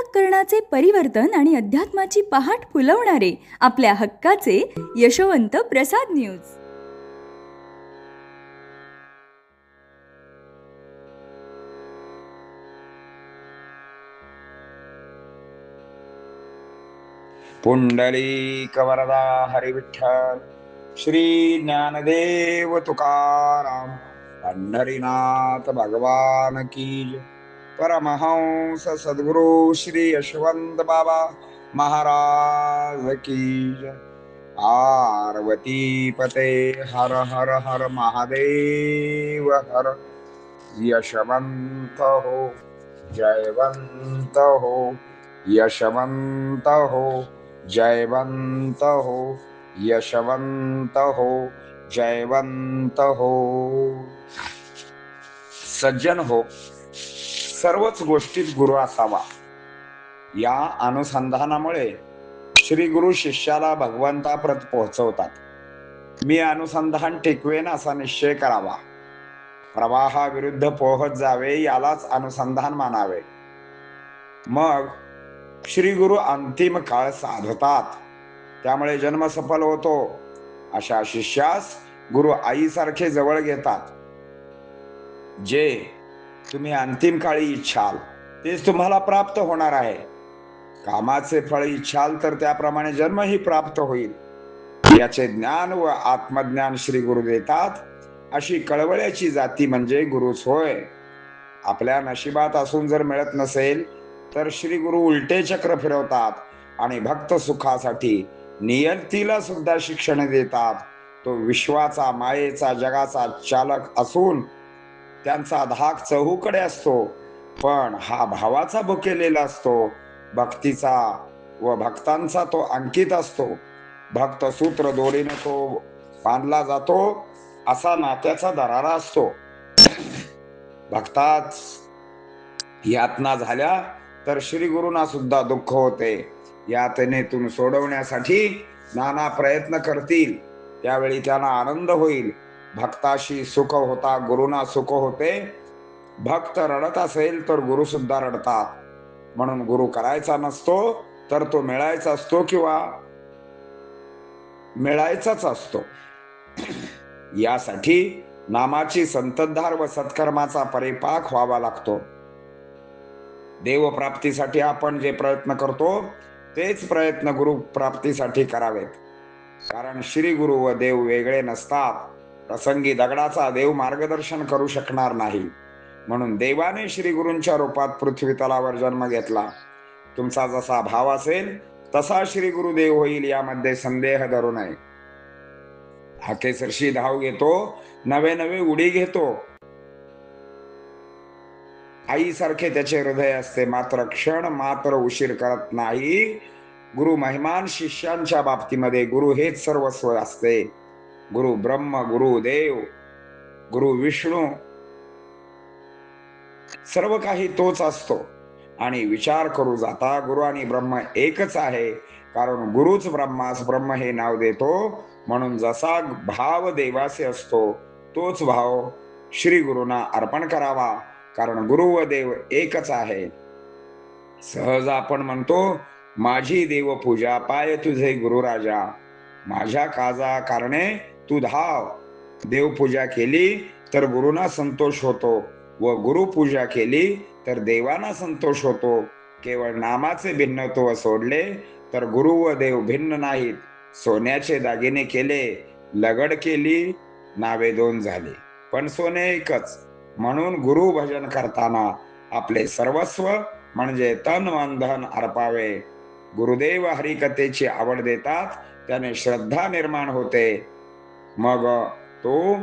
अंतःकरणाचे परिवर्तन आणि अध्यात्माची पहाट फुलवणारे आपल्या हक्काचे यशवंत प्रसाद न्यूज. पुंडलिक वरदा हरिविठ्ठल. श्री ज्ञानदेव तुकाराम पंढरीनाथ भगवान की जय. परमहंस सद्गुरु श्री यशवंत बाबा महाराज की जय. पार्वती पते हर हर हर महादेव हर. यशवंत हो, जयवंत हो, यशवंत हो, जयवंत हो, यशवंत हो, जयवंत हो. सज्जन हो, सर्वच गोष्टीत गुरु असावा या अनुसंधानामुळे श्री गुरु शिष्याला भगवंताप्रत पोहोचवतात. मी अनुसंधान टिकवेन असा निश्चय करावा. प्रवाहाविरुद्ध पोहत जावे यालाच अनुसंधान मानावे. मग श्री गुरु अंतिम काळ साधतात, त्यामुळे जन्म सफल होतो. अशा शिष्यास गुरु आईसारखे जवळ घेतात. जे तुम्ही अंतिम काळी इच्छाल तेच तुम्हाला प्राप्त होणार आहे. कामाचे फळ इच्छाल तर त्याप्रमाणे जन्मही प्राप्त होईल. याचे ज्ञान व आत्मज्ञान श्री गुरु देतात. अशी कळवळ्याची जाती म्हणजे गुरुच होय. आपल्या नशिबात असून जर मिळत नसेल तर श्री गुरु उलटे चक्र फिरवतात आणि भक्त सुखासाठी नियतीला सुद्धा शिक्षण देतात. तो विश्वाचा मायेचा जगाचा चालक असून त्यांचा धाक चहूकडे असतो, पण हा भावाचा भुकेलेला असतो. भक्तीचा व भक्तांचा तो अंकित असतो. भक्त सूत्र दोरीने तो बांधला जातो, असा नात्याचा दरारा असतो. भक्ताच यातना झाल्या तर श्री गुरुंना सुद्धा दुःख होते. यातनेतून सोडवण्यासाठी नाना प्रयत्न करतील. त्यावेळी त्यांना आनंद होईल. भक्ताशी सुख होता गुरुंना सुख होते. भक्त रडत असेल तर गुरु सुद्धा रडतात. म्हणून गुरु करायचा नसतो तर तो मिळायचा असतो किंवा मिळायचाच असतो. यासाठी नामाची संततधार व सत्कर्माचा परिपाक व्हावा लागतो. देवप्राप्तीसाठी आपण जे प्रयत्न करतो तेच प्रयत्न गुरु प्राप्तीसाठी करावेत. कारण श्री गुरु व देव वेगळे नसतात. प्रसंगी दगडाचा देव मार्गदर्शन करू शकणार नाही. म्हणून देवाने श्री गुरूंच्या रूपात पृथ्वी तलावर जन्म घेतला. तुमचा जसा भाव असेल तसा श्री गुरुदेव होईल यामध्ये संदेह धरू नये. हाकेसरशी धाव घेतो, नवे नवे उडी घेतो. आईसारखे त्याचे हृदय असते, मात्र क्षण मात्र उशीर करत नाही. गुरु महिमान शिष्यांच्या बाबतीमध्ये गुरु हेच सर्वस्व असते. गुरु ब्रह्म, गुरु देव, गुरु विष्णू, सर्व काही तोच असतो. आणि विचार करू जाता गुरु आणि ब्रह्म एकच आहे. कारण गुरुच ब्रह्मास ब्रह्म हे नाव देतो. म्हणून जसा भाव देवासे असतो तोच भाव श्री गुरुंना अर्पण करावा. कारण गुरु व देव एकच आहे. सहज आपण म्हणतो, माझी देव पूजा पाय तुझे गुरु राजा. माझ्या काजा कारणे तू धाव. देवपूजा केली तर गुरुंना संतोष होतो व गुरुपूजा केली तर देवांना संतोष होतो. केवळ नामाचे भिन्नत्व सोडले तर गुरु व देव भिन्न नाहीत. सोन्याचे दागिने केले, लगड केली, नावे दोन झाली, पण सोने एकच. म्हणून गुरु भजन करताना आपले सर्वस्व म्हणजे तन मन धन अर्पावे. गुरुदेव हरिकथेची आवड देतात, त्याने श्रद्धा निर्माण होते. मग तो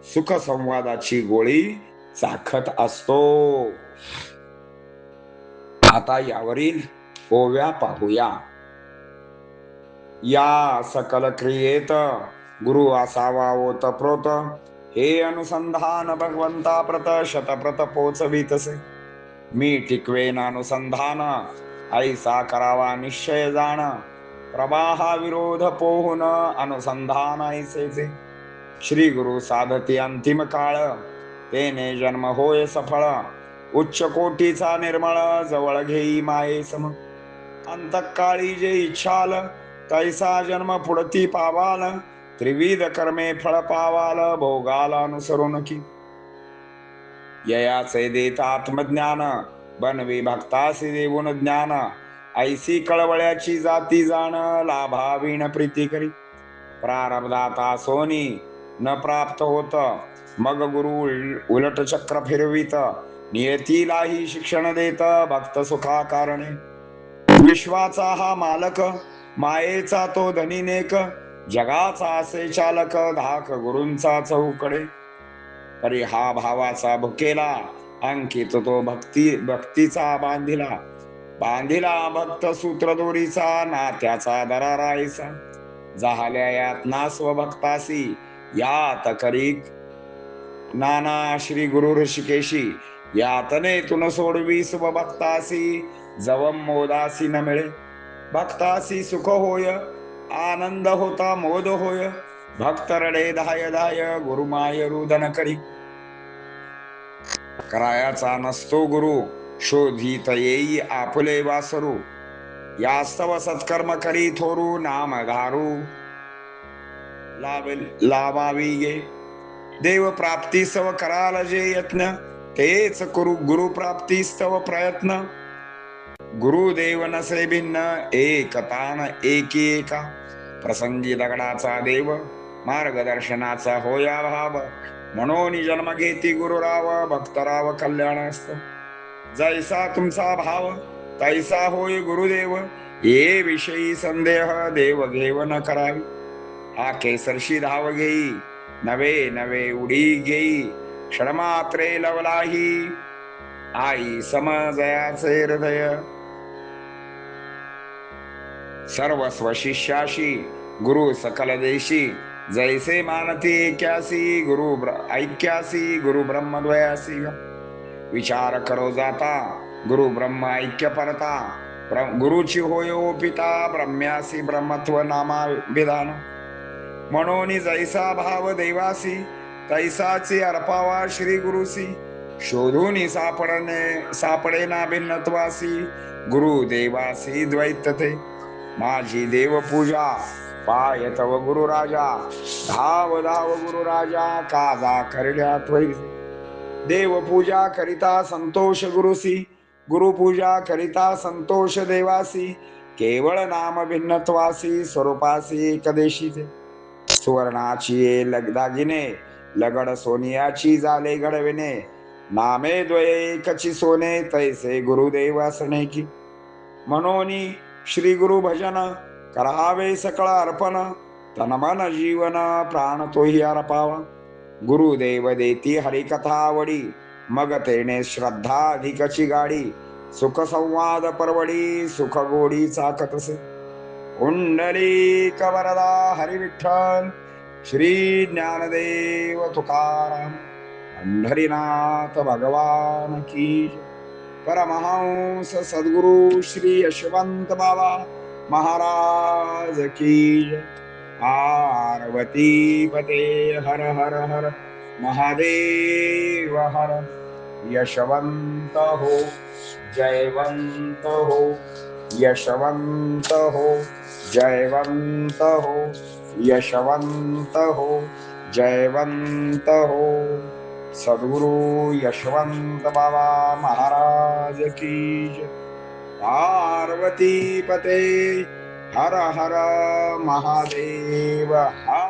सुख संवादाची गोळी चाखत असतो. आता यावरील ओव्या पाहूया. या सकल क्रियेत गुरु असावा ओतप्रोत. हे अनुसंधान भगवंता प्रत शतप्रत पोचवितसे. मी टिकवेन अनुसंधान ऐसा करावा निश्चय जाण. प्रवाहा विरोध पोहून अनुसंधान ऐसेचे. श्री गुरु साधती अंतिम काळ तेने जन्म होय सफळ. उच्च कोटीचा निर्मळ जवळ घेई माये सम अंतकाळी जे इच्छाल तैसा जन्म पुढती पावाल त्रिविध कर्मे फळ पावाल भोगाला अनुसरून की ययाचे देत आत्मज्ञान बनवी भक्तासी देऊन ज्ञान ऐसी कळवळ्याची जाती जाण लाभावीण प्रीती करी प्रारब्धाता सोनी न प्राप्त होत मग गुरु उलट चक्र फिरवित नियतीलाही शिक्षण देत भक्त सुखा कारणे विश्वाचा हा मालक मायेचा तो धनी नेक जगाचा असे चालक धाक गुरूंचा चौकडे तरी हा भावाचा भुकेला अंकित तो भक्तीचा बांधिला भक्त सूत्रदोरीचा नात्याचा दरारायचा झाल्या यातना स्वभक्तासी यात करी नाना श्री गुरु ऋषिकेशी यातनेतून सोडवी स्वभक्तासी जवम मोदासी न मिळे भक्तासी सुख होय आनंद होता मोद होय भक्त रडे धाय धाय गुरुमाय रुदन करी करायाचा नसतो गुरु शोधित येई आपुले वासरू यास्तव सत्कर्म करी थोरू नाम घारू लावावी गे देव प्राप्ती सव कराल जे यत्न तेच गुरु प्राप्ती स्तव प्रयत्न गुरुदेव नसे भिन्न एकतान एकी एका प्रसंगी दगडाचा देव मार्गदर्शनाचा होया भाव म्हणून जन्म घेती गुरुराव भक्तराव कल्याण असत जैसा तुमचा भाव तैसा होय गुरुदेव ये विषयी संदेह देव घेव न करावी हा केसरशी धाव घेई नवे नवे उडी घेई क्षणमात्रे लवलाही आई समजयाचे हृदय सर्वस्व शिष्याशी गुरु सकल देशी जैसे मानती ऐक्यासी ऐक्यासी गुरु ब्रह्मद्वयासी विचार करो जाता गुरु ब्रह्म ऐक्य परता गुरुची होय पिता ब्रह्म्यासी ब्रह्मत्व नामा विधान म्हणून जैसा भाव देवासी तैसाची अर्पावा श्री गुरुसी शोधून सापडे ना भिन्नत्वासी गुरु देवासी द्वैतते माझी देव पूजा पाय तव गुरु राजा धाव धाव गुरु राजा काजा करड्या त्वैसे देव पूजा करिता संतोष गुरुसी गुरु पूजा करिता संतोष देवासी केवळ नाम भिन्नत्वासी स्वरूपासी एकदेशीचे सुवर्णाची दागिने लगड सोनियाची जाले घडविणे नामे द्वये एकची सोने तैसे गुरुदेव असणे की म्हणून श्री गुरु भजन करावे सकळ अर्पण तन मन जीवन प्राण तोही अर्पावा गुरुदेव देती हरिकथा आवडी मग तेने श्रद्धा अधिकची गाडी सुख संवाद परवडी सुख गोडी चाकतसे कुंडली कवरदा हरी विठ्ठल श्री ज्ञानदेव तुकाराम पंढरीनाथ भगवान की परमहंस सद्गुरु श्री यशवंत बाबा महाराज की पार्वती पते हर हर हर महादेव हर यशवंत हो जयवंत हो यशवंत हो जयवंत हो यशवंत हो जयवंत हो सद्गुरु यशवंत बाबा महाराज की जय। पार्वती पते हर हर महादेव हर